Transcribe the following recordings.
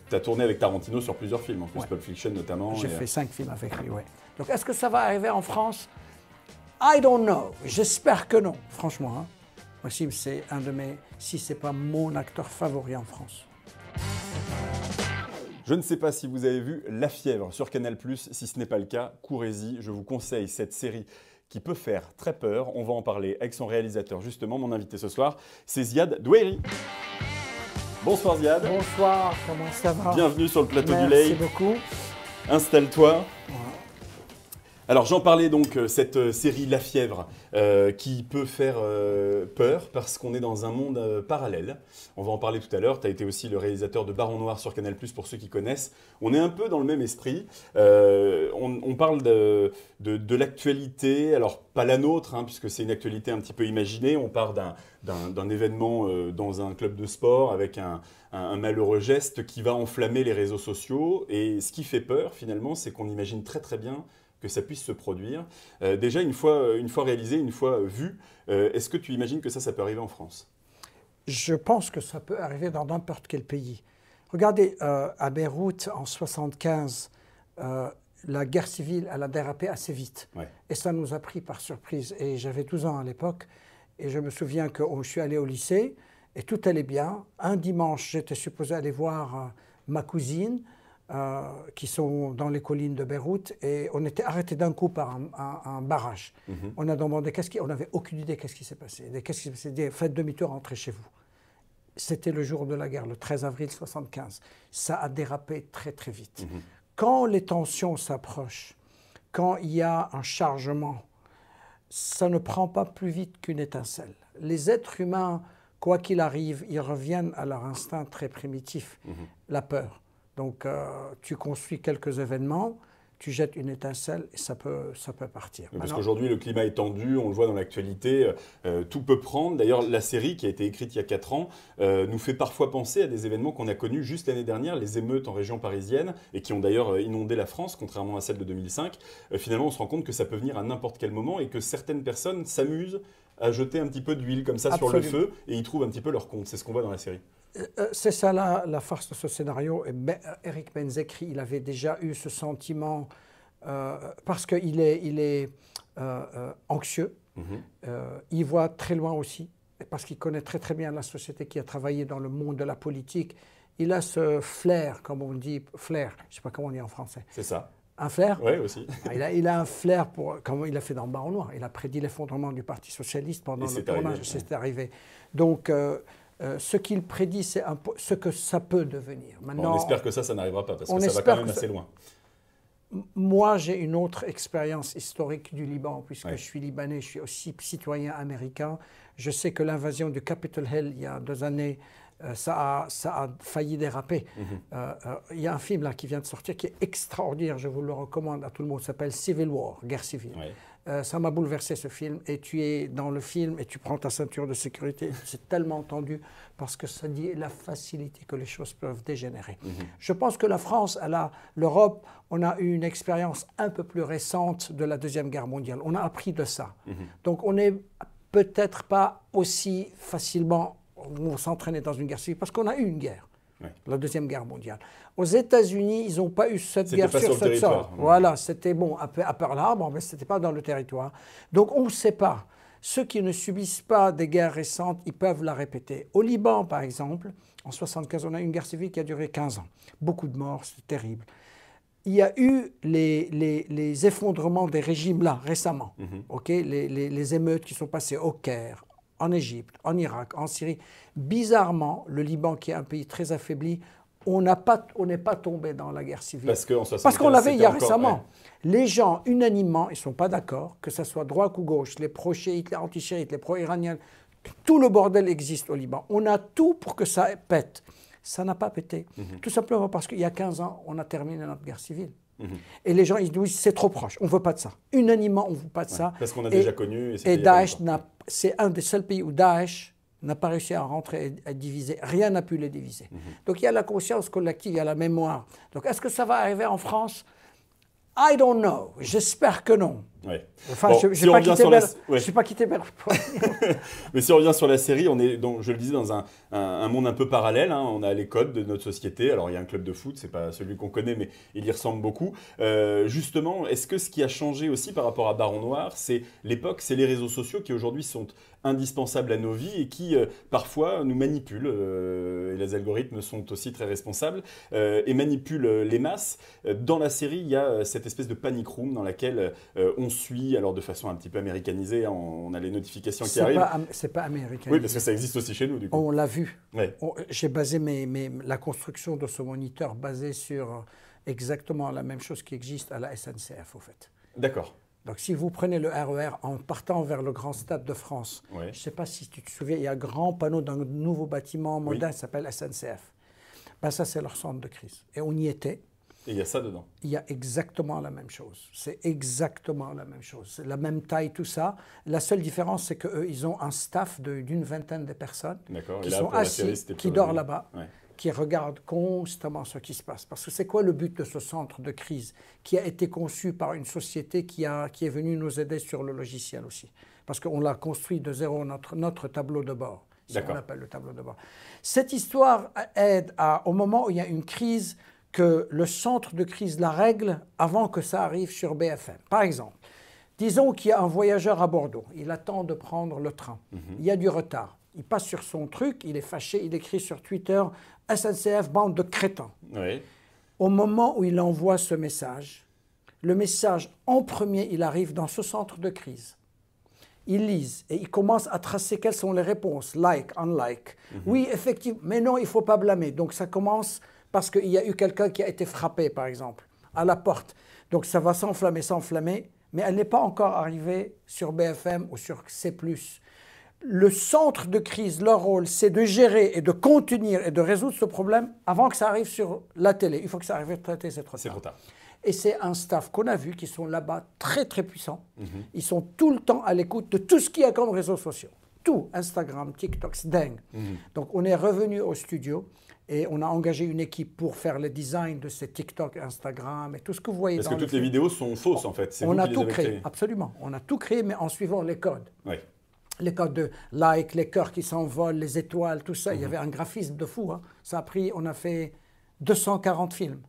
tu as tourné avec Tarantino sur plusieurs films, en plus, Pulp Fiction notamment. J'ai fait 5 films avec lui, oui. Donc est-ce que ça va arriver en France? I don't know. J'espère que non, franchement. Hein. Maxime, c'est un de mes, si ce n'est pas mon acteur favori en France. Je ne sais pas si vous avez vu La Fièvre sur Canal+. Si ce n'est pas le cas, courez-y. Je vous conseille cette série qui peut faire très peur. On va en parler avec son réalisateur, justement. Mon invité ce soir, c'est Ziad Doueiri. Bonsoir Ziad. Bonsoir, comment ça va? Bienvenue sur le plateau du Lay. Merci beaucoup. Installe-toi. Alors j'en parlais donc, cette série La Fièvre qui peut faire peur parce qu'on est dans un monde parallèle. On va en parler tout à l'heure. Tu as été aussi le réalisateur de Baron Noir sur Canal+, pour ceux qui connaissent. On est un peu dans le même esprit. On parle de l'actualité, alors pas la nôtre, hein, puisque c'est une actualité un petit peu imaginée. On part d'un événement dans un club de sport avec un malheureux geste qui va enflammer les réseaux sociaux. Et ce qui fait peur finalement, c'est qu'on imagine très très bien que ça puisse se produire. Déjà, une fois réalisé, une fois vu, est-ce que tu imagines que ça peut arriver en France? Je pense que ça peut arriver dans n'importe quel pays. Regardez, à Beyrouth, en 1975, la guerre civile, elle a dérapé assez vite. Ouais. Et ça nous a pris par surprise. Et j'avais 12 ans à l'époque. Et je me souviens que je suis allé au lycée et tout allait bien. Un dimanche, j'étais supposé aller voir ma cousine, qui sont dans les collines de Beyrouth, et on était arrêté d'un coup par un barrage. On a demandé, on n'avait aucune idée qu'est-ce qui s'est passé. Qu'est-ce qui s'est passé? Faites demi-tour, rentrez chez vous. C'était le jour de la guerre, le 13 avril 1975. Ça a dérapé très très vite. Quand les tensions s'approchent, quand il y a un chargement, ça ne prend pas plus vite qu'une étincelle. Les êtres humains, quoi qu'il arrive, ils reviennent à leur instinct très primitif, la peur. Donc, tu construis quelques événements, tu jettes une étincelle et ça peut partir. Parce qu'aujourd'hui, le climat est tendu, on le voit dans l'actualité, tout peut prendre. D'ailleurs, la série qui a été écrite il y a 4 ans nous fait parfois penser à des événements qu'on a connus juste l'année dernière, les émeutes en région parisienne, et qui ont d'ailleurs inondé la France, contrairement à celle de 2005. Finalement, on se rend compte que ça peut venir à n'importe quel moment et que certaines personnes s'amusent à jeter un petit peu d'huile comme ça sur le feu et ils trouvent un petit peu leur compte. C'est ce qu'on voit dans la série. C'est ça la force de ce scénario. Eric Benzekri, il avait déjà eu ce sentiment parce qu'il est anxieux. Il voit très loin aussi, parce qu'il connaît très très bien la société, qui a travaillé dans le monde de la politique. Il a ce flair, comme on dit, flair, je ne sais pas comment on dit en français. C'est ça. Un flair? Oui, aussi. Il a un flair pour, comme il a fait dans Baron Noir. Il a prédit l'effondrement du Parti socialiste pendant le tournage. C'est arrivé. Donc, ce qu'il prédit, c'est ce que ça peut devenir. Maintenant, on espère que ça n'arrivera pas, parce que ça va quand même assez loin. Moi, j'ai une autre expérience historique du Liban, puisque je suis libanais, je suis aussi citoyen américain. Je sais que l'invasion du Capitol Hill, il y a 2 années, ça a failli déraper. Il y a un film là qui vient de sortir qui est extraordinaire, je vous le recommande à tout le monde, ça s'appelle Civil War, guerre civile. Ça m'a bouleversé ce film, et tu es dans le film et tu prends ta ceinture de sécurité. C'est tellement tendu parce que ça dit la facilité que les choses peuvent dégénérer. Je pense que la France, l'Europe, on a eu une expérience un peu plus récente de la Deuxième Guerre mondiale. On a appris de ça. Donc on n'est peut-être pas aussi facilement s'entraîner dans une guerre civile parce qu'on a eu une guerre. La Deuxième Guerre mondiale. Aux États-Unis, ils n'ont pas eu cette guerre sur cette sorte. Voilà, c'était bon, à Pearl Harbor, mais ce n'était pas dans le territoire. Donc on ne sait pas. Ceux qui ne subissent pas des guerres récentes, ils peuvent la répéter. Au Liban, par exemple, en 1975, on a eu une guerre civile qui a duré 15 ans. Beaucoup de morts, c'est terrible. Il y a eu les effondrements des régimes là, récemment. Les émeutes qui sont passées au Caire, en Égypte, en Irak, en Syrie. Bizarrement, le Liban, qui est un pays très affaibli, on n'est pas tombé dans la guerre civile. Parce qu'on l'avait il y a récemment. Les gens, unanimement, ils ne sont pas d'accord, que ce soit droite ou gauche, les pro-chiites, les anti-chiites, les pro-iraniens, tout le bordel existe au Liban. On a tout pour que ça pète. Ça n'a pas pété. Tout simplement parce qu'il y a 15 ans, on a terminé notre guerre civile. Et les gens, ils disent, c'est trop proche, on ne veut pas de ça. Unanimement, on ne veut pas de ça. Parce qu'on a déjà connu. Et Daesh, c'est un des seuls pays où Daesh n'a pas réussi à rentrer et à diviser. Rien n'a pu les diviser. Donc il y a la conscience collective, il y a la mémoire. Donc est-ce que ça va arriver en France? I don't know. J'espère que non. Ouais. Enfin, Bon, je si n'ai on pas, revient sur la... ouais. pas quitté Beyrouth. Mais si on revient sur la série, on est, donc, je le disais, dans un monde un peu parallèle. Hein. On a les codes de notre société. Alors, il y a un club de foot, c'est pas celui qu'on connaît, mais il y ressemble beaucoup. Justement, est-ce que ce qui a changé aussi par rapport à Baron Noir, c'est l'époque, c'est les réseaux sociaux qui aujourd'hui sont indispensables à nos vies et qui parfois nous manipulent. Et les algorithmes sont aussi très responsables et manipulent les masses. Dans la série, il y a cette espèce de panic room dans laquelle on suit, alors de façon un petit peu américanisée, hein, on a les notifications qui arrivent. C'est pas américain. Oui, parce que ça existe aussi chez nous, du coup. On l'a vu. Ouais. J'ai basé la construction de ce moniteur basée sur exactement la même chose qui existe à la SNCF, au fait. D'accord. Donc, si vous prenez le RER en partant vers le Grand Stade de France, Ouais. je ne sais pas si tu te souviens, il y a un grand panneau d'un nouveau bâtiment moderne qui s'appelle SNCF. Ben, ça, c'est leur centre de crise. Et on y était. Et il y a ça dedans. Il y a exactement la même chose. C'est exactement la même chose. C'est la même taille, tout ça. La seule différence, c'est qu'eux, ils ont un staff d'une vingtaine de personnes qui sont assis, qui dorment là-bas, qui regardent constamment ce qui se passe. Parce que c'est quoi le but de ce centre de crise qui a été conçu par une société qui est venue nous aider sur le logiciel aussi. Parce qu'on l'a construit de zéro, notre tableau de bord. Si on appelle le tableau de bord. Cette histoire aide au moment où il y a une crise, que le centre de crise la règle avant que ça arrive sur BFM. Par exemple, disons qu'il y a un voyageur à Bordeaux. Il attend de prendre le train. Il y a du retard. Il passe sur son truc, il est fâché, il écrit sur Twitter « SNCF, bande de crétins ». Au moment où il envoie ce message, le message en premier, il arrive dans ce centre de crise. Ils lisent et ils commencent à tracer quelles sont les réponses. Like, unlike. Oui, effectivement, mais non, il ne faut pas blâmer. Donc ça commence parce qu'il y a eu quelqu'un qui a été frappé, par exemple, à la porte. Donc ça va s'enflammer, s'enflammer, mais elle n'est pas encore arrivée sur BFM ou sur C+. Le centre de crise, leur rôle, c'est de gérer et de contenir et de résoudre ce problème avant que ça arrive sur la télé. Il faut que ça arrive sur la télé, c'est trop tard. Et c'est un staff qu'on a vu qui sont là-bas très très puissants. Ils sont tout le temps à l'écoute de tout ce qu'il y a comme réseaux sociaux. Tout, Instagram, TikTok, c'est dingue. Donc on est revenu au studio et on a engagé une équipe pour faire le design de ces TikTok, Instagram et tout ce que vous voyez. Parce que toutes les vidéos sont fausses en fait. On a tout créé, absolument. On a tout créé mais en suivant les codes. Les codes de like, les cœurs qui s'envolent, les étoiles, tout ça. Il y avait un graphisme de fou. Hein. Ça a pris, on a fait 240 films.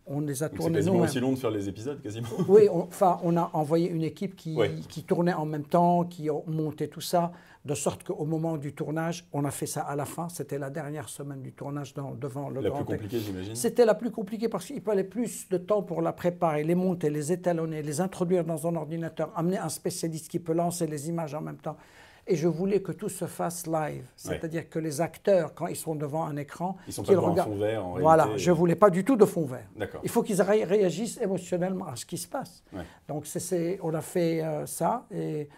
On les a tournés nous-mêmes. C'est quasiment aussi long de faire les épisodes, quasiment. Oui, on a envoyé une équipe qui tournait en même temps, qui ont monté tout ça, de sorte qu'au moment du tournage, on a fait ça à la fin. C'était la dernière semaine du tournage devant le grand. La plus compliquée, j'imagine. C'était la plus compliquée parce qu'il fallait plus de temps pour la préparer, les monter, les étalonner, les introduire dans un ordinateur, amener un spécialiste qui peut lancer les images en même temps. Et je voulais que tout se fasse live, c'est-à-dire que les acteurs, quand ils sont devant un écran, ils sont pas devant un fond vert. En voilà, réalité, je ne voulais pas du tout de fond vert. Il faut qu'ils réagissent émotionnellement à ce qui se passe. Donc on a fait ça et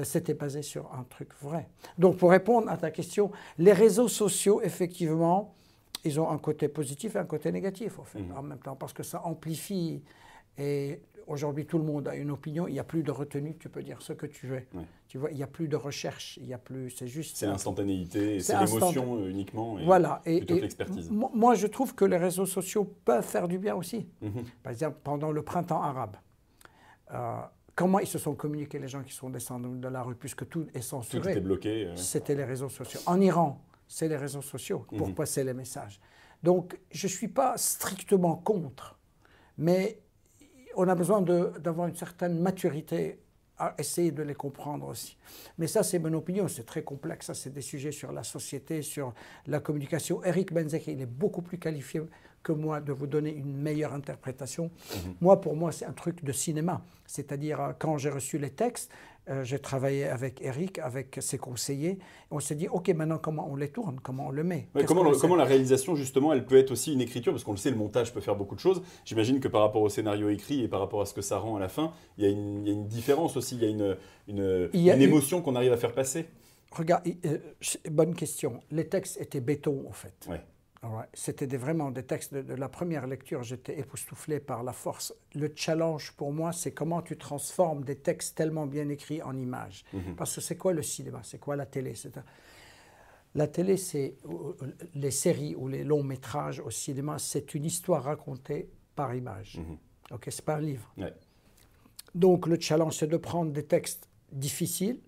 c'était basé sur un truc vrai. Donc pour répondre à ta question, les réseaux sociaux, effectivement, ils ont un côté positif et un côté négatif, en même temps, parce que ça amplifie. Et aujourd'hui, tout le monde a une opinion. Il n'y a plus de retenue. Tu peux dire ce que tu veux. Tu vois, il n'y a plus de recherche. Il y a plus. C'est juste. C'est l'instantanéité. C'est l'émotion uniquement. Et voilà. plutôt que l'expertise. Moi, je trouve que les réseaux sociaux peuvent faire du bien aussi. Par exemple, pendant le printemps arabe, comment ils se sont communiqués les gens qui sont descendus de la rue, puisque tout est censuré. Tout était bloqué. C'était les réseaux sociaux. En Iran, c'est les réseaux sociaux pour passer les messages. Donc, je ne suis pas strictement contre, mais on a besoin d'avoir une certaine maturité à essayer de les comprendre aussi. Mais ça, c'est mon opinion, c'est très complexe. Ça, c'est des sujets sur la société, sur la communication. Eric Benzeki, il est beaucoup plus qualifié que moi de vous donner une meilleure interprétation. Moi, pour moi, c'est un truc de cinéma. C'est-à-dire, quand j'ai reçu les textes, j'ai travaillé avec Eric, avec ses conseillers. On s'est dit, OK, maintenant, comment on les tourne? Comment on le met? Comment la réalisation, justement, elle peut être aussi une écriture? Parce qu'on le sait, le montage peut faire beaucoup de choses. J'imagine que par rapport au scénario écrit et par rapport à ce que ça rend à la fin, il y a une différence aussi. Il y a une émotion qu'on arrive à faire passer. Regarde, bonne question. Les textes étaient béton, en fait. C'était vraiment des textes de la première lecture. J'étais époustouflé par la force. Le challenge pour moi, c'est comment tu transformes des textes tellement bien écrits en images. Parce que c'est quoi le cinéma? C'est quoi la télé? La télé, c'est les séries ou les longs métrages au cinéma, c'est une histoire racontée par image. OK, c'est pas un livre. Donc le challenge, c'est de prendre des textes difficiles,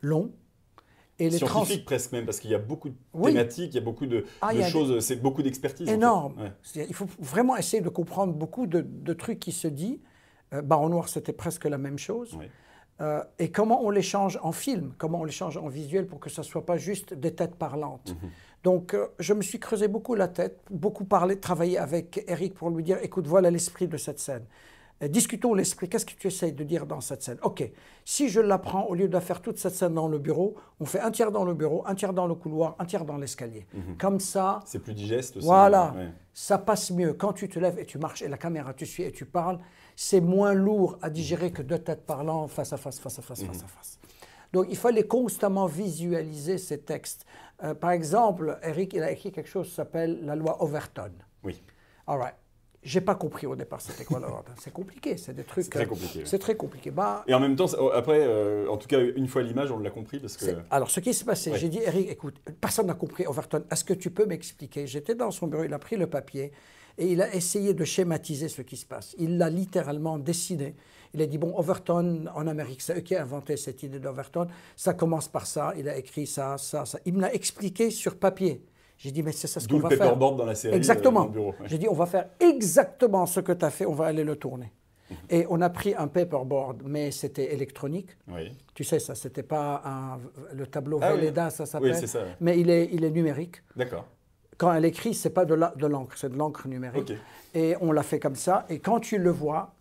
longs, et les scientifiques presque même, parce qu'il y a beaucoup de thématiques, il y a beaucoup de choses, c'est beaucoup d'expertise. Énorme. En fait. Ouais. Il faut vraiment essayer de comprendre beaucoup de trucs qui se disent. Baron Noir, c'était presque la même chose. Oui. Et comment on les change en film, comment on les change en visuel pour que ça ne soit pas juste des têtes parlantes. Donc, je me suis creusé beaucoup la tête, beaucoup parlé, travaillé avec Eric pour lui dire, écoute, voilà l'esprit de cette scène. Discutons l'esprit, qu'est-ce que tu essayes de dire dans cette scène? Ok, si je l'apprends, au lieu de faire toute cette scène dans le bureau, on fait un tiers dans le bureau, un tiers dans le couloir, un tiers dans l'escalier. Comme ça... C'est plus digeste aussi. Voilà, ça passe mieux. Quand tu te lèves et tu marches et la caméra te suit et tu parles, c'est moins lourd à digérer que deux têtes parlant face à face, face à face, face à face. Donc il fallait constamment visualiser ces textes. Par exemple, Eric, il a écrit quelque chose qui s'appelle la loi Overton. Oui. All right. J'ai pas compris au départ c'était quoi la loi. C'est compliqué, c'est des trucs. C'est très compliqué. C'est très compliqué. Et en même temps, après, en tout cas, une fois l'image, on l'a compris parce que. Alors, ce qui s'est passé, j'ai dit, Eric, écoute, personne n'a compris Overton. Est-ce que tu peux m'expliquer? J'étais dans son bureau, il a pris le papier et il a essayé de schématiser ce qui se passe. Il l'a littéralement dessiné. Il a dit, bon, Overton en Amérique, c'est eux qui ont inventé cette idée d'Overton. Ça commence par ça. Il a écrit ça, ça, ça. Il me l'a expliqué sur papier. J'ai dit, mais c'est ça ce qu'on va faire. D'où le paperboard dans la série. Exactement. Dans le bureau. J'ai dit, on va faire exactement ce que tu as fait, on va aller le tourner. Et on a pris un paperboard, mais c'était électronique. Oui. Tu sais, ça, c'était pas le tableau Velleda, ça s'appelle. Oui, c'est ça. Mais il est numérique. D'accord. Quand elle écrit, c'est pas de l'encre, c'est de l'encre numérique. Okay. Et on l'a fait comme ça. Et quand tu le vois,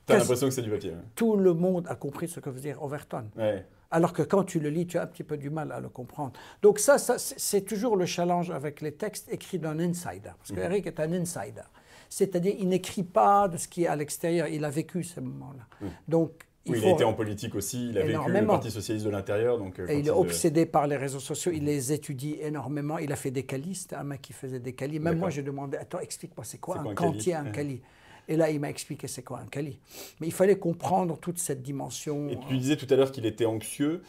tu as l'impression que c'est du papier. Tout le monde a compris ce que veut dire Overton. Ouais. Alors que quand tu le lis, tu as un petit peu du mal à le comprendre. Donc ça c'est toujours le challenge avec les textes écrits d'un insider. Parce que Eric est un insider. C'est-à-dire, il n'écrit pas de ce qui est à l'extérieur. Il a vécu ces moments-là. Donc, il a été en politique aussi. Il a vécu le Parti socialiste de l'intérieur. Et il est obsédé par les réseaux sociaux. Il les étudie énormément. Il a fait des calis. C'était un mec qui faisait des calis. Même moi, j'ai demandé, attends, explique-moi, c'est quoi un cantier, un cali? Et là, il m'a expliqué c'est quoi un cali. Mais il fallait comprendre toute cette dimension. Et tu disais tout à l'heure qu'il était anxieux.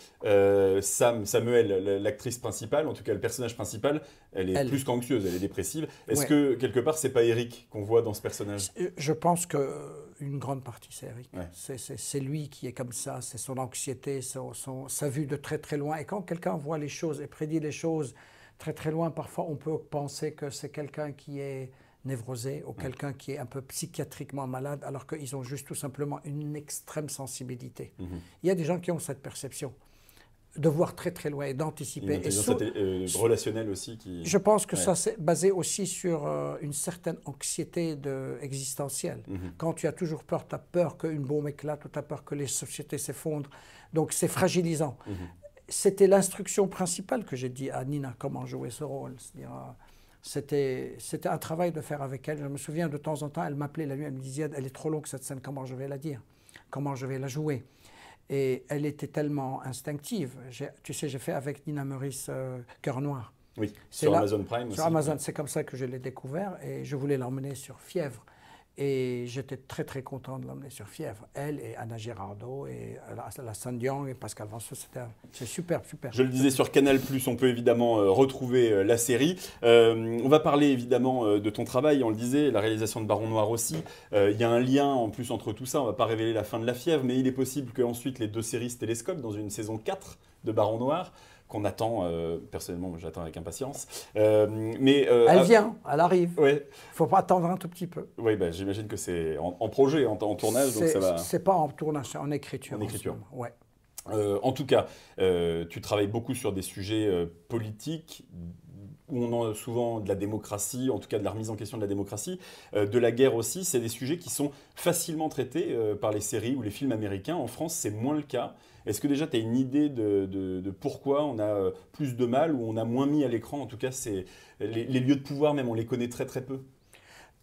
Samuel, l'actrice principale, en tout cas le personnage principal, elle est plus qu'anxieuse, elle est dépressive. Est-ce que, quelque part, c'est pas Eric qu'on voit dans ce personnage? Je pense qu'une grande partie, c'est Eric. Ouais. C'est lui qui est comme ça, c'est son anxiété, sa vue de très très loin. Et quand quelqu'un voit les choses et prédit les choses très très loin, parfois on peut penser que c'est quelqu'un qui est névrosé ou quelqu'un qui est un peu psychiatriquement malade, alors qu'ils ont juste tout simplement une extrême sensibilité. Il y a des gens qui ont cette perception de voir très très loin et d'anticiper. Une intelligence relationnelle aussi. Je pense que ça c'est basé aussi sur une certaine anxiété existentielle. Quand tu as toujours peur, tu as peur qu'une bombe éclate ou tu as peur que les sociétés s'effondrent. Donc c'est fragilisant. C'était l'instruction principale que j'ai dit à Nina, comment jouer ce rôle. C'était un travail de faire avec elle. Je me souviens, de temps en temps, elle m'appelait la nuit, elle me disait, elle est trop longue cette scène, comment je vais la dire? Comment je vais la jouer? Et elle était tellement instinctive. Tu sais, j'ai fait avec Nina Meurice Cœur Noir. Oui, sur Amazon Prime aussi. Sur Amazon, c'est comme ça que je l'ai découvert et je voulais l'emmener sur Fièvre. Et j'étais très très content de l'emmener sur Fièvre. Elle et Anna Girardot et la Sandiang et Pascal Vanseux, c'est super, super. Je le disais, sur Canal+, on peut évidemment retrouver la série. On va parler évidemment de ton travail, on le disait, la réalisation de Baron Noir aussi. Il y a un lien en plus entre tout ça, on ne va pas révéler la fin de La Fièvre, mais il est possible qu'ensuite les deux séries se télescopent dans une saison 4 de Baron Noir, qu'on attend, personnellement, j'attends avec impatience. Elle vient, elle arrive. Il ne faut pas attendre un tout petit peu. Oui, j'imagine que c'est en projet, en tournage, donc ça va... C'est pas en tournage, c'est en écriture. En écriture. Ouais. En tout cas, tu travailles beaucoup sur des sujets politiques, où on a souvent de la démocratie, en tout cas de la remise en question de la démocratie, de la guerre aussi. C'est des sujets qui sont facilement traités par les séries ou les films américains. En France, c'est moins le cas. Est-ce que déjà tu as une idée de pourquoi on a plus de mal ou on a moins mis à l'écran? En tout cas, les lieux de pouvoir même, on les connaît très très peu.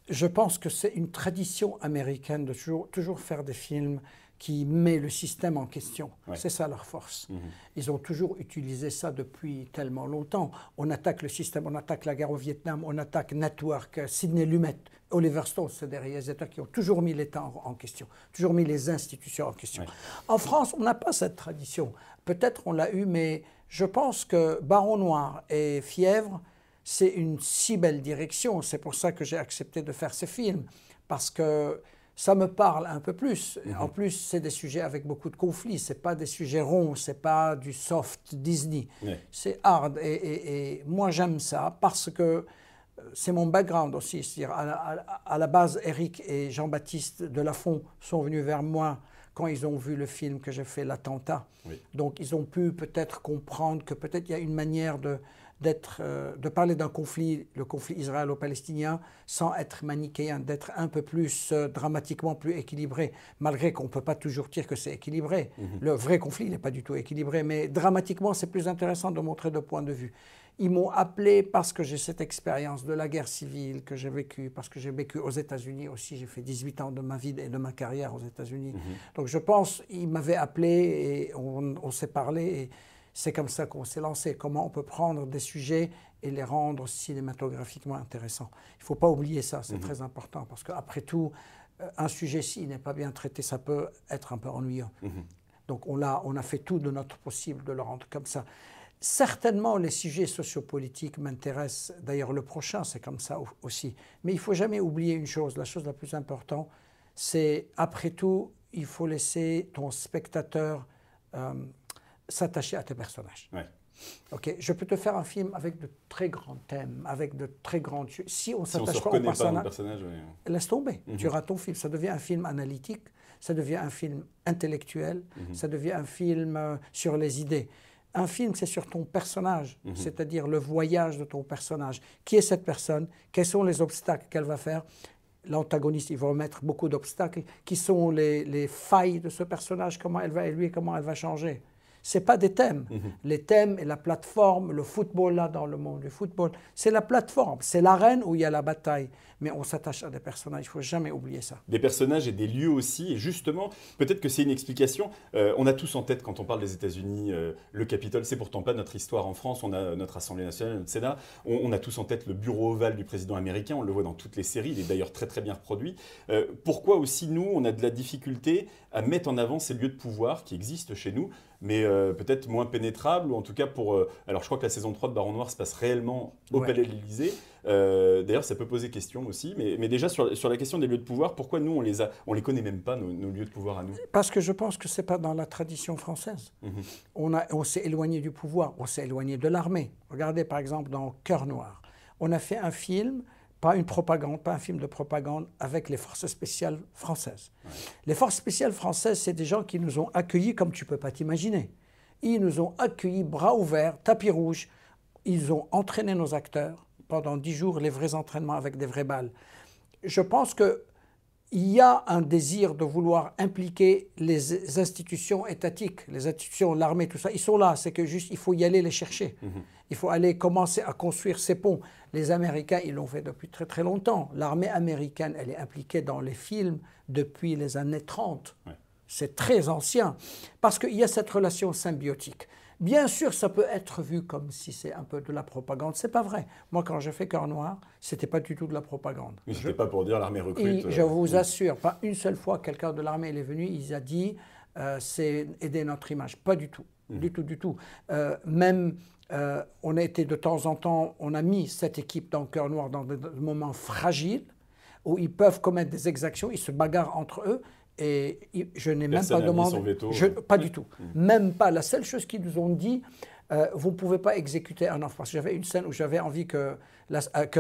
Je pense que c'est une tradition américaine de toujours faire des films qui met le système en question. Ouais. C'est ça leur force. Ils ont toujours utilisé ça depuis tellement longtemps. On attaque le système, on attaque la guerre au Vietnam, on attaque Network, Sidney Lumet, Oliver Stone, c'est des réalisateurs qui ont toujours mis l'État en question, toujours mis les institutions en question. Ouais. En France, on n'a pas cette tradition. Peut-être on l'a eu, mais je pense que Baron Noir et Fièvre, c'est une si belle direction. C'est pour ça que j'ai accepté de faire ces films, parce que ça me parle un peu plus. En plus, c'est des sujets avec beaucoup de conflits. Ce n'est pas des sujets ronds, ce n'est pas du soft Disney. C'est hard. Et moi, j'aime ça parce que c'est mon background aussi. C'est-à-dire, à la base, Eric et Jean-Baptiste Delafont sont venus vers moi quand ils ont vu le film que j'ai fait, L'Attentat. Donc, ils ont pu peut-être comprendre que peut-être il y a une manière de parler d'un conflit, le conflit israélo-palestinien, sans être manichéen, d'être un peu plus dramatiquement plus équilibré, malgré qu'on ne peut pas toujours dire que c'est équilibré. Le vrai conflit n'est pas du tout équilibré, mais dramatiquement, c'est plus intéressant de montrer deux points de vue. Ils m'ont appelé parce que j'ai cette expérience de la guerre civile que j'ai vécue, parce que j'ai vécu aux États-Unis aussi. J'ai fait 18 ans de ma vie et de ma carrière aux États-Unis. Donc je pense qu'ils m'avaient appelé et on s'est parlé. Et c'est comme ça qu'on s'est lancé. Comment on peut prendre des sujets et les rendre cinématographiquement intéressants. Il ne faut pas oublier ça, c'est très important. Parce qu'après tout, un sujet, s'il n'est pas bien traité, ça peut être un peu ennuyeux. Donc on a fait tout de notre possible de le rendre comme ça. Certainement, les sujets sociopolitiques m'intéressent. D'ailleurs, le prochain, c'est comme ça aussi. Mais il ne faut jamais oublier une chose. La chose la plus importante, c'est, après tout, il faut laisser ton spectateur s'attacher à tes personnages. Okay. Je peux te faire un film avec de très grands thèmes, avec de très grandes... Si on ne s'attache pas au personnage, laisse tomber. Tu rates ton film. Ça devient un film analytique, ça devient un film intellectuel, ça devient un film sur les idées. Un film, c'est sur ton personnage, c'est-à-dire le voyage de ton personnage. Qui est cette personne? Quels sont les obstacles qu'elle va faire? L'antagoniste, il va remettre beaucoup d'obstacles. Qui sont les failles de ce personnage? Comment elle va évoluer? Comment elle va changer? Ce n'est pas des thèmes. Les thèmes et la plateforme, le football, là, dans le monde du football, c'est la plateforme, c'est l'arène où il y a la bataille. Mais on s'attache à des personnages, il ne faut jamais oublier ça. Des personnages et des lieux aussi. Et justement, peut-être que c'est une explication. On a tous en tête, quand on parle des États-Unis, le Capitole, c'est pourtant pas notre histoire en France. On a notre Assemblée nationale, notre Sénat. On a tous en tête le bureau ovale du président américain. On le voit dans toutes les séries. Il est d'ailleurs très très bien reproduit. Pourquoi aussi, nous, on a de la difficulté à mettre en avant ces lieux de pouvoir qui existent chez nous, mais peut-être moins pénétrables, ou en tout cas pour... alors je crois que la saison 3 de Baron Noir se passe réellement au Palais de l'Élysée. D'ailleurs, ça peut poser question aussi, mais déjà sur la question des lieux de pouvoir, pourquoi nous, on les connaît même pas, nos lieux de pouvoir à nous? Parce que je pense que ce n'est pas dans la tradition française. On s'est éloigné du pouvoir, on s'est éloigné de l'armée. Regardez par exemple dans Cœur Noir. On a fait un film, pas une propagande, pas un film de propagande, avec les forces spéciales françaises. Les forces spéciales françaises, c'est des gens qui nous ont accueillis comme tu ne peux pas t'imaginer. Ils nous ont accueillis, bras ouverts, tapis rouge. Ils ont entraîné nos acteurs pendant 10 jours, les vrais entraînements avec des vraies balles. Je pense qu'il y a un désir de vouloir impliquer les institutions étatiques, les institutions, l'armée, tout ça. Ils sont là, c'est que juste, il faut y aller les chercher. Il faut aller commencer à construire ces ponts. Les Américains, ils l'ont fait depuis très très longtemps. L'armée américaine, elle est impliquée dans les films depuis les années 30. C'est très ancien, parce qu'il y a cette relation symbiotique. Bien sûr, ça peut être vu comme si c'est un peu de la propagande. C'est pas vrai. Moi, quand j'ai fait Cœur Noir, c'était pas du tout de la propagande. Mais c'était pas pour dire l'armée recrute. Je vous assure, pas une seule fois, quelqu'un de l'armée est venu, il a dit c'est aider notre image. Pas du tout. Du tout, du tout. Même, on a été de temps en temps, on a mis cette équipe dans Cœur Noir dans des moments fragiles où ils peuvent commettre des exactions, ils se bagarrent entre eux. Et je n'ai même pas demandé, pas du tout, même pas. La seule chose qu'ils nous ont dit, vous ne pouvez pas exécuter un enfant. Parce que j'avais une scène où j'avais envie que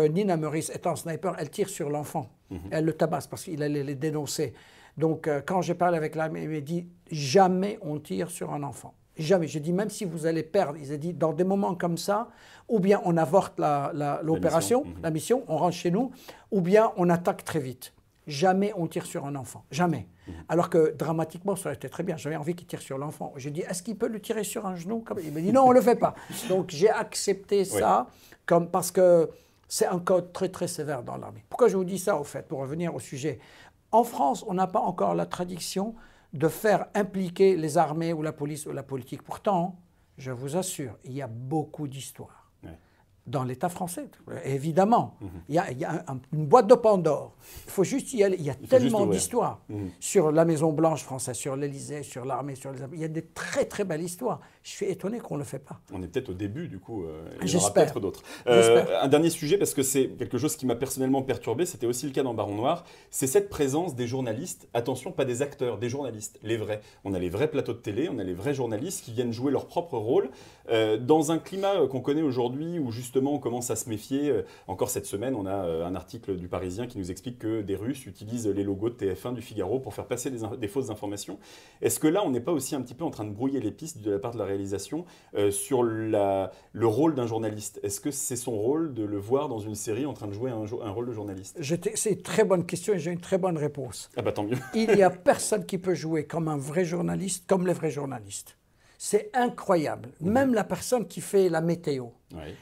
Nina Meurice, étant sniper, elle tire sur l'enfant. Elle le tabasse parce qu'il allait les dénoncer. Donc quand j'ai parlé avec l'armée, il m'a dit jamais on tire sur un enfant. Jamais. J'ai dit même si vous allez perdre, ils ont dit dans des moments comme ça, ou bien on avorte l'opération, la mission, on rentre chez nous, ou bien on attaque très vite. Jamais on tire sur un enfant, jamais. Alors que dramatiquement, ça aurait été très bien. J'avais envie qu'il tire sur l'enfant. J'ai dit, est-ce qu'il peut le tirer sur un genou? Il m'a dit, non, on ne le fait pas. Donc j'ai accepté ça parce que c'est un code très très sévère dans l'armée. Pourquoi je vous dis ça au fait, pour revenir au sujet? En France, on n'a pas encore la tradition de faire impliquer les armées ou la police ou la politique. Pourtant, je vous assure, il y a beaucoup d'histoires. Dans l'État français, évidemment. Il y a une boîte de Pandore. Il faut juste y aller. Il y a tellement d'histoires sur la Maison-Blanche française, sur l'Élysée, sur l'armée, sur les... Il y a des très très belles histoires. Je suis étonné qu'on ne le fait pas. On est peut-être au début, du coup, il y en J'espère. aura peut-être d'autres. Un dernier sujet, parce que c'est quelque chose qui m'a personnellement perturbé, c'était aussi le cas dans Baron Noir, c'est cette présence des journalistes, attention, pas des acteurs, des journalistes, les vrais. On a les vrais plateaux de télé, on a les vrais journalistes qui viennent jouer leur propre rôle, dans un climat qu'on connaît aujourd'hui, où justement on commence à se méfier. Encore cette semaine, on a un article du Parisien qui nous explique que des Russes utilisent les logos de TF1, du Figaro, pour faire passer des fausses informations. Est-ce que là, on n'est pas aussi un petit peu en train de brouiller les pistes de la part de la réalisation sur le rôle d'un journaliste? Est-ce que c'est son rôle de le voir dans une série en train de jouer un rôle de journaliste? C'est une très bonne question et j'ai une très bonne réponse. Ah bah tant mieux. Il n'y a personne qui peut jouer comme un vrai journaliste, comme les vrais journalistes. C'est incroyable. Même la personne qui fait la météo. Ouais.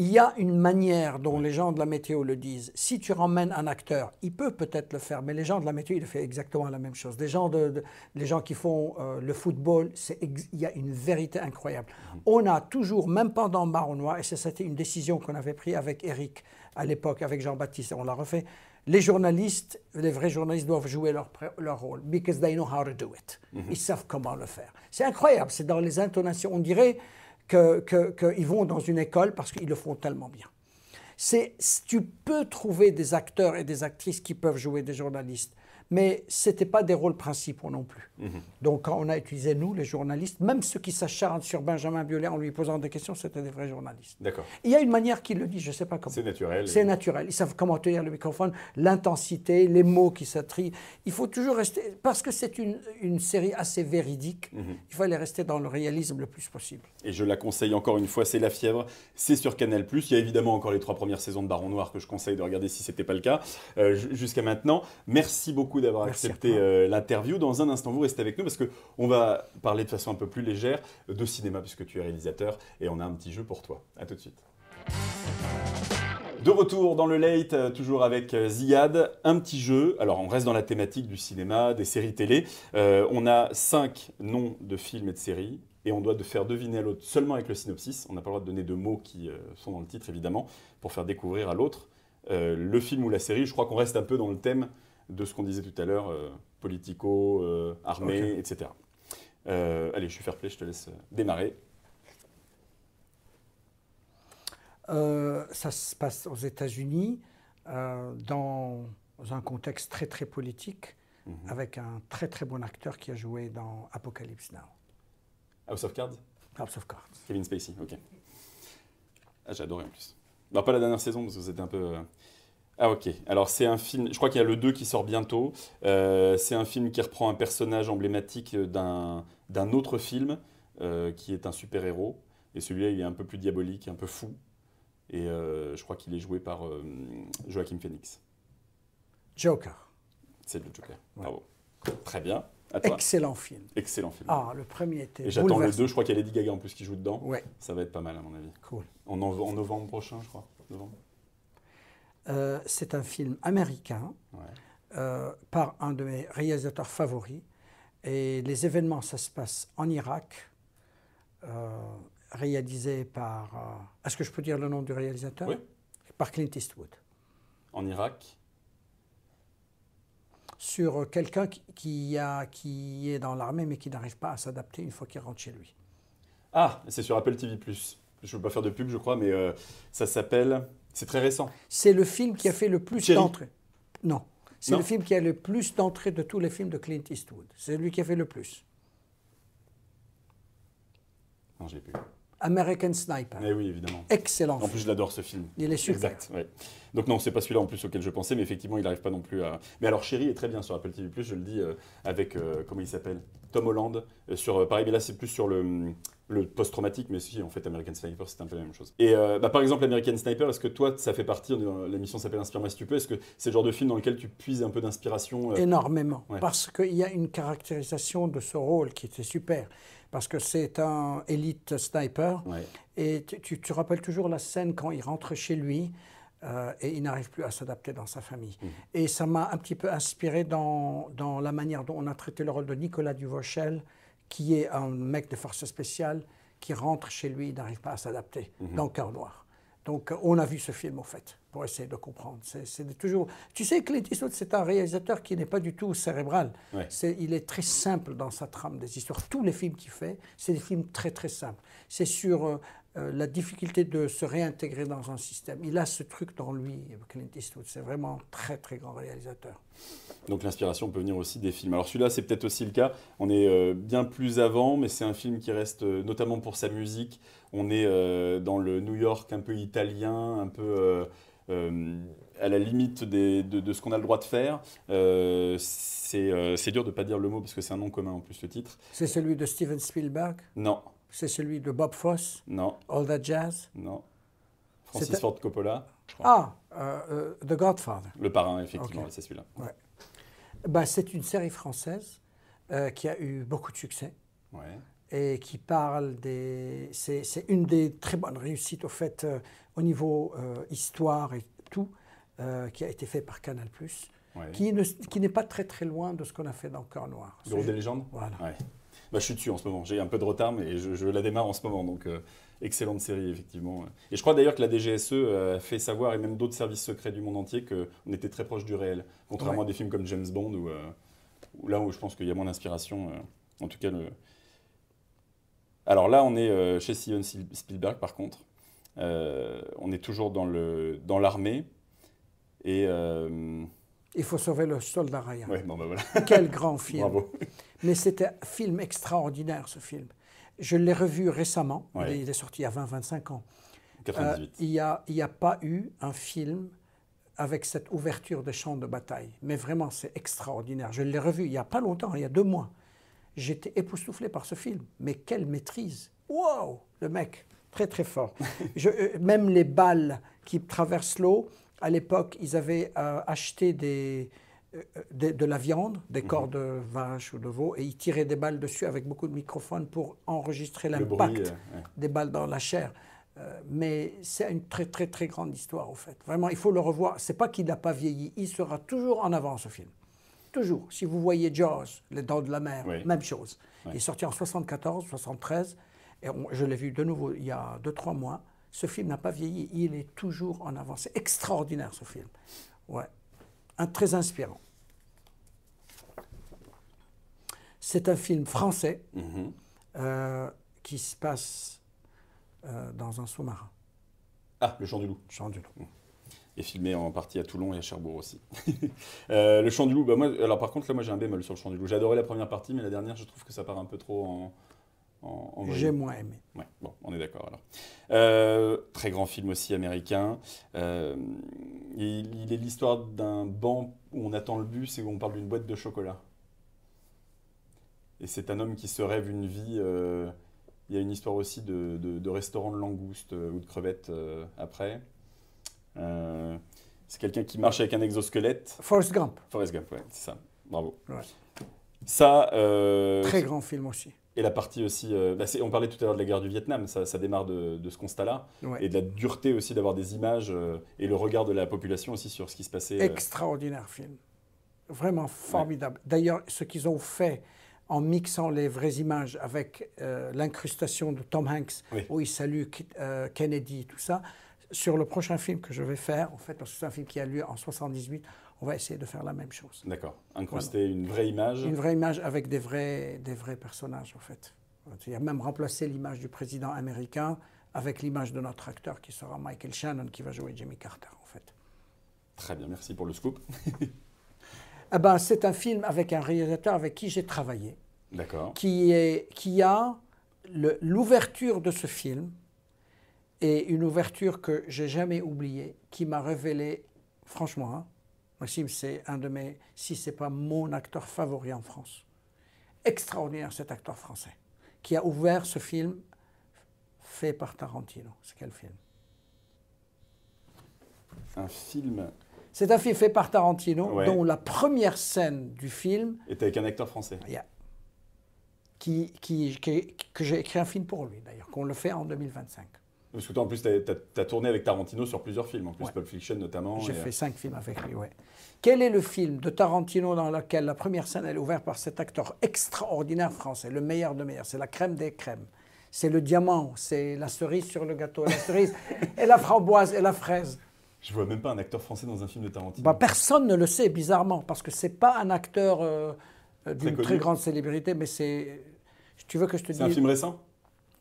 Il y a une manière dont les gens de la météo le disent. Si tu ramènes un acteur, il peut peut-être le faire, mais les gens de la météo, ils font exactement la même chose. Les gens qui font le football, il y a une vérité incroyable. On a toujours, même pendant Baron Noir, et c'était une décision qu'on avait prise avec Eric à l'époque, avec Jean-Baptiste, on l'a refait, les journalistes, les vrais journalistes doivent jouer leur rôle, because they know how to do it. Ils savent comment le faire. C'est incroyable, c'est dans les intonations. On dirait qu'ils vont dans une école parce qu'ils le font tellement bien. Tu peux trouver des acteurs et des actrices qui peuvent jouer des journalistes, mais ce n'étaient pas des rôles principaux non plus. Donc quand on a utilisé, nous, les journalistes, même ceux qui s'acharnent sur Benjamin Biolay en lui posant des questions, c'était des vrais journalistes. D'accord. Il y a une manière qui le dit, je ne sais pas comment. C'est naturel. C'est naturel. Ils savent comment tenir le microphone, l'intensité, les mots qui s'attrient. Il faut toujours rester, parce que c'est une série assez véridique, il fallait rester dans le réalisme le plus possible. Et je la conseille encore une fois, c'est La Fièvre, c'est sur Canal+. Il y a évidemment encore les 3 premières saisons de Baron Noir que je conseille de regarder si ce n'était pas le cas jusqu'à maintenant. Merci beaucoup d'avoir accepté l'interview. Dans un instant, vous restez avec nous parce qu'on va parler de façon un peu plus légère de cinéma puisque tu es réalisateur et on a un petit jeu pour toi. À tout de suite. De retour dans le Late, toujours avec Ziad, un petit jeu. Alors, on reste dans la thématique du cinéma, des séries télé. On a 5 noms de films et de séries et on doit faire deviner à l'autre seulement avec le synopsis. On n'a pas le droit de donner de mots qui sont dans le titre, évidemment, pour faire découvrir à l'autre le film ou la série. Je crois qu'on reste un peu dans le thème de ce qu'on disait tout à l'heure, politico, armée, etc. Allez, je suis fair play, je te laisse démarrer. Ça se passe aux États-Unis, dans un contexte très très politique, avec un très très bon acteur qui a joué dans Apocalypse Now. House of Cards? House of Cards. Kevin Spacey, ok. Ah, j'ai adoré en plus. Bah, pas la dernière saison parce que c'était un peu... Ah ok, alors c'est un film, je crois qu'il y a le 2 qui sort bientôt. C'est un film qui reprend un personnage emblématique d'un autre film qui est un super-héros. Et celui-là, il est un peu plus diabolique, un peu fou. Et je crois qu'il est joué par Joaquin Phoenix. Joker. C'est le Joker, Ouais. bravo. Très bien, à toi. Excellent film. Excellent film. Ah, le premier était Et j'attends le bouleversant. 2, je crois qu'il y a Lady Gaga en plus qui joue dedans. Ouais, Ça va être pas mal à mon avis. cool. En novembre prochain, je crois. Novembre. C'est un film américain Ouais. par un de mes réalisateurs favoris. Et les événements, ça se passe en Irak, réalisé par... Est-ce que je peux dire le nom du réalisateur? Oui. Par Clint Eastwood. En Irak. Sur quelqu'un qui est dans l'armée mais qui n'arrive pas à s'adapter une fois qu'il rentre chez lui. Ah, c'est sur Apple TV+. Je ne veux pas faire de pub, je crois, mais ça s'appelle... C'est très récent. C'est le film qui a fait le plus Cherry. d'entrées. Non, c'est Non. le film qui a le plus d'entrées de tous les films de Clint Eastwood. C'est lui qui a fait le plus. Non, je l'ai plus. American Sniper. Mais oui, évidemment. Excellent En film. plus, je l'adore ce film. Il est super. Exact, ouais. Donc non, c'est pas celui-là en plus auquel je pensais, mais effectivement, il n'arrive pas non plus à... Mais alors, Chéri est très bien sur Apple TV+, je le dis, avec, comment il s'appelle, Tom Holland. Pareil, mais là, c'est plus sur le post-traumatique, mais si, en fait, American Sniper, c'est un peu la même chose. Et par exemple, American Sniper, est-ce que toi, ça fait partie, l'émission s'appelle Inspire-moi si tu peux, est-ce que c'est le genre de film dans lequel tu puises un peu d'inspiration Énormément. Ouais. Parce qu'il y a une caractérisation de ce rôle qui était super. Parce que c'est un élite sniper. Ouais. Et tu te rappelles toujours la scène quand il rentre chez lui et il n'arrive plus à s'adapter dans sa famille. Et ça m'a un petit peu inspiré dans la manière dont on a traité le rôle de Nicolas Duvauchel, qui est un mec de force spéciale qui rentre chez lui, il n'arrive pas à s'adapter dans Cœur Noir. Donc, on a vu ce film, en fait, pour essayer de comprendre. C'est toujours... Tu sais, Clint Eastwood, c'est un réalisateur qui n'est pas du tout cérébral. Ouais. Il est très simple dans sa trame des histoires. Tous les films qu'il fait, c'est des films très, très simples. C'est sur la difficulté de se réintégrer dans un système. Il a ce truc dans lui, Clint Eastwood. C'est vraiment un très, très grand réalisateur. Donc l'inspiration peut venir aussi des films. Alors celui-là, c'est peut-être aussi le cas. On est bien plus avant, mais c'est un film qui reste, notamment pour sa musique, on est dans le New York un peu italien, un peu à la limite de ce qu'on a le droit de faire. C'est dur de ne pas dire le mot parce que c'est un nom commun en plus, le titre. C'est celui de Steven Spielberg? Non. C'est celui de Bob Fosse? Non. All That Jazz? Non. Francis Ford Coppola, je crois. Ah, The Godfather. Le Parrain, effectivement, Okay. c'est celui-là. Ouais. Ben, c'est une série française qui a eu beaucoup de succès. Ouais. Et qui parle des... C'est une des très bonnes réussites, au fait, au niveau histoire et tout, qui a été fait par Canal+, Ouais. qui n'est pas très très loin de ce qu'on a fait dans Cœur Noir. Bureau des légendes. Voilà. Ouais. Bah, je suis dessus en ce moment. J'ai un peu de retard, mais je la démarre en ce moment. Donc, excellente série, effectivement. Et je crois d'ailleurs que la DGSE a fait savoir, et même d'autres services secrets du monde entier, qu'on était très proche du réel. Contrairement à des films comme James Bond, où là où je pense qu'il y a moins d'inspiration. En tout cas, Alors là, on est chez Steven Spielberg, par contre. On est toujours dans l'armée. Et... Il faut sauver le soldat Ryan. Ouais, bon, bah voilà. Quel grand film. Bravo. Mais c'était un film extraordinaire, ce film. Je l'ai revu récemment. Ouais. Il est sorti il y a 20-25 ans. 98. Il n'y a pas eu un film avec cette ouverture des champs de bataille. Mais vraiment, c'est extraordinaire. Je l'ai revu il n'y a pas longtemps, il y a 2 mois. J'étais époustouflé par ce film. Mais quelle maîtrise! Wow! Le mec, très très fort. Même les balles qui traversent l'eau, à l'époque, ils avaient acheté de la viande, des corps de vache ou de veau, et ils tiraient des balles dessus avec beaucoup de microphones pour enregistrer l'impact des balles dans la chair. Mais c'est une très très très grande histoire, au fait. Vraiment, il faut le revoir. C'est pas qu'il n'a pas vieilli, il sera toujours en avant, ce film. Toujours. Si vous voyez Jaws, Les Dents de la Mer, même chose. Il est sorti en 74, 73, et je l'ai vu de nouveau il y a 2-3 mois. Ce film n'a pas vieilli, il est toujours en avant. C'est extraordinaire, ce film. Ouais. Très inspirant. C'est un film français qui se passe dans un sous-marin. Ah, Le Chant du Loup. Chant du Loup. Et filmé en partie à Toulon et à Cherbourg aussi. Le Chant du Loup, bah moi, alors par contre, là, moi j'ai un bémol sur Le Chant du Loup. J'ai adoré la première partie, mais la dernière, je trouve que ça part un peu trop en J'ai moins aimé. Ouais, bon, on est d'accord alors. Très grand film aussi américain. Il est l'histoire d'un banc où on attend le bus et où on parle d'une boîte de chocolat. Et c'est un homme qui se rêve une vie. Il y a une histoire aussi de restaurant de langoustes ou de crevettes après. C'est quelqu'un qui marche avec un exosquelette. Forrest Gump. Forrest Gump, ouais, c'est ça. Bravo. Ouais. Ça. Très grand film aussi. Et la partie aussi, on parlait tout à l'heure de la guerre du Vietnam, ça démarre de ce constat-là, et de la dureté aussi d'avoir des images et le regard de la population aussi sur ce qui se passait. Extraordinaire film, vraiment formidable. D'ailleurs, ce qu'ils ont fait en mixant les vraies images avec l'incrustation de Tom Hanks, où il salue Kennedy, tout ça, sur le prochain film que je vais faire, en fait, parce que c'est un film qui a lieu en 78, on va essayer de faire la même chose. D'accord. Incruster une vraie image. Une vraie image avec des vrais personnages, en fait. Il a même remplacé l'image du président américain avec l'image de notre acteur qui sera Michael Shannon, qui va jouer Jimmy Carter, en fait. Très bien, merci pour le scoop. Eh ben, c'est un film avec un réalisateur avec qui j'ai travaillé. D'accord. Qui a l'ouverture de ce film, et une ouverture que j'ai jamais oubliée, qui m'a révélé, franchement, hein, Maxime, c'est un de mes, si ce n'est pas mon acteur favori en France. Extraordinaire cet acteur français, qui a ouvert ce film fait par Tarantino. C'est quel film? Un film. C'est un film fait par Tarantino, dont la première scène du film est avec un acteur français. Que j'ai écrit un film pour lui, d'ailleurs, qu'on le fait en 2025. Parce que toi, en plus, tu as tourné avec Tarantino sur plusieurs films, en plus, Pulp Fiction notamment. J'ai fait 5 films avec lui, Quel est le film de Tarantino dans lequel la première scène elle est ouverte par cet acteur extraordinaire français, le meilleur de meilleur, c'est la crème des crèmes. C'est le diamant, c'est la cerise sur le gâteau, la cerise et la framboise et la fraise. Je vois même pas un acteur français dans un film de Tarantino. Bah, personne ne le sait, bizarrement, parce que c'est pas un acteur d'une connu. très grande célébrité, mais c'est... Tu veux que je te dise... C'est un film récent?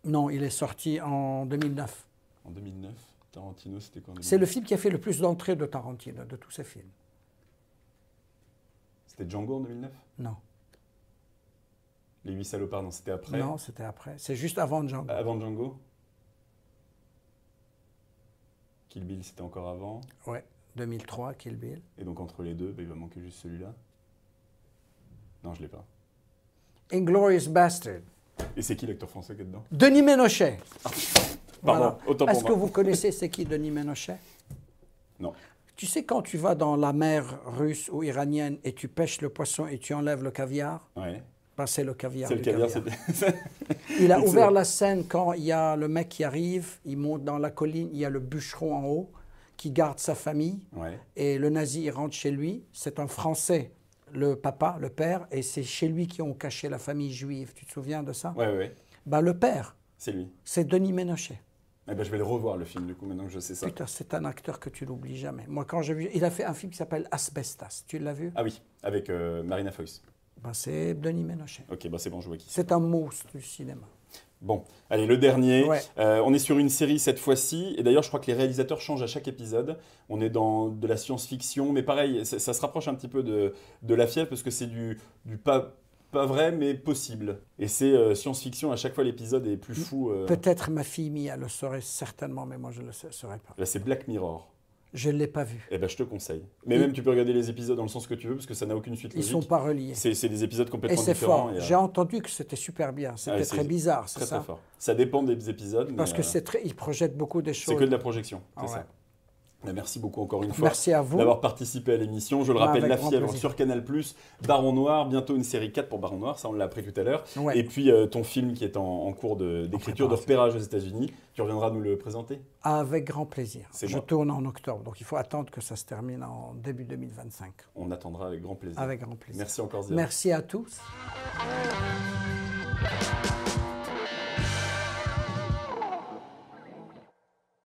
Non, il est sorti en 2009. En 2009, Tarantino, c'était quand? C'est le film qui a fait le plus d'entrées de Tarantino, de tous ses films. C'était Django en 2009? Non. Les 8 salopards, non, c'était après? Non, c'était après. C'est juste avant Django. Avant Django? Kill Bill, c'était encore avant. Ouais, 2003, Kill Bill. Et donc entre les deux, bah, il va manquer juste celui-là. Non, je l'ai pas. Inglourious Bastard. Et c'est qui l'acteur français qui est dedans? Denis Ménochet. Pardon, autant pour Est-ce que moi. vous connaissez c'est qui Denis Ménochet? Non. Tu sais, quand tu vas dans la mer russe ou iranienne et tu pêches le poisson et tu enlèves le caviar, Ouais. ben, c'est le caviar. C'est le du caviar, caviar. c'était... Il a Excellent. ouvert la scène quand il y a le mec qui arrive, il monte dans la colline, il y a le bûcheron en haut qui garde sa famille Ouais. et le nazi il rentre chez lui. C'est un Français, le papa, le père, et c'est chez lui qu'ils ont caché la famille juive. Tu te souviens de ça? Ouais. Ben, le père, C'est lui. c'est Denis Ménochet. Eh ben, je vais le revoir, le film, du coup, maintenant que je sais ça. Putain, c'est un acteur que tu n'oublies jamais. Moi, quand j'ai vu, il a fait un film qui s'appelle Asbestas. Tu l'as vu? Ah oui, avec Marina Foïs. Ben, c'est Denis Ménochet. Ok, bah c'est bon, je vois qui c'est. C'est un monstre du cinéma. Bon, allez, le dernier. Ouais. On est sur une série cette fois-ci. Et d'ailleurs, je crois que les réalisateurs changent à chaque épisode. On est dans de la science-fiction. Mais pareil, ça se rapproche un petit peu de La Fièvre parce que c'est du pas vrai, mais possible. Et c'est science-fiction. À chaque fois, l'épisode est plus fou. Peut-être ma fille Mia le saurait certainement, mais moi je ne le saurais pas. Là, c'est Black Mirror. Je ne l'ai pas vu. Eh ben, je te conseille. Mais même, tu peux regarder les épisodes dans le sens que tu veux parce que ça n'a aucune suite Ils ne logique. sont pas reliés. C'est des épisodes Et complètement c'est différents. fort. et, J'ai entendu que c'était super bien. C'était c'est très bizarre, c'est très, ça? très fort. Ça dépend des épisodes. Parce mais, que c'est très, ils projettent beaucoup des c'est choses. que de la projection. Ah C'est ouais. ça. Ben, merci beaucoup encore une fois Merci à vous. d'avoir participé à l'émission. Je le Ah, rappelle, avec La grand Fièvre plaisir. sur Canal+, Baron Noir, bientôt une série 4 pour Baron Noir, ça on l'a appris tout à l'heure. Ouais. Et puis ton film qui est en cours d'écriture, de préparation. repérage aux États-Unis, tu reviendras nous le présenter. Avec grand plaisir. C'est Je moi. tourne en octobre, donc il faut attendre que ça se termine en début 2025. On attendra avec grand plaisir. Avec grand plaisir. Merci encore Ziad. Merci à tous.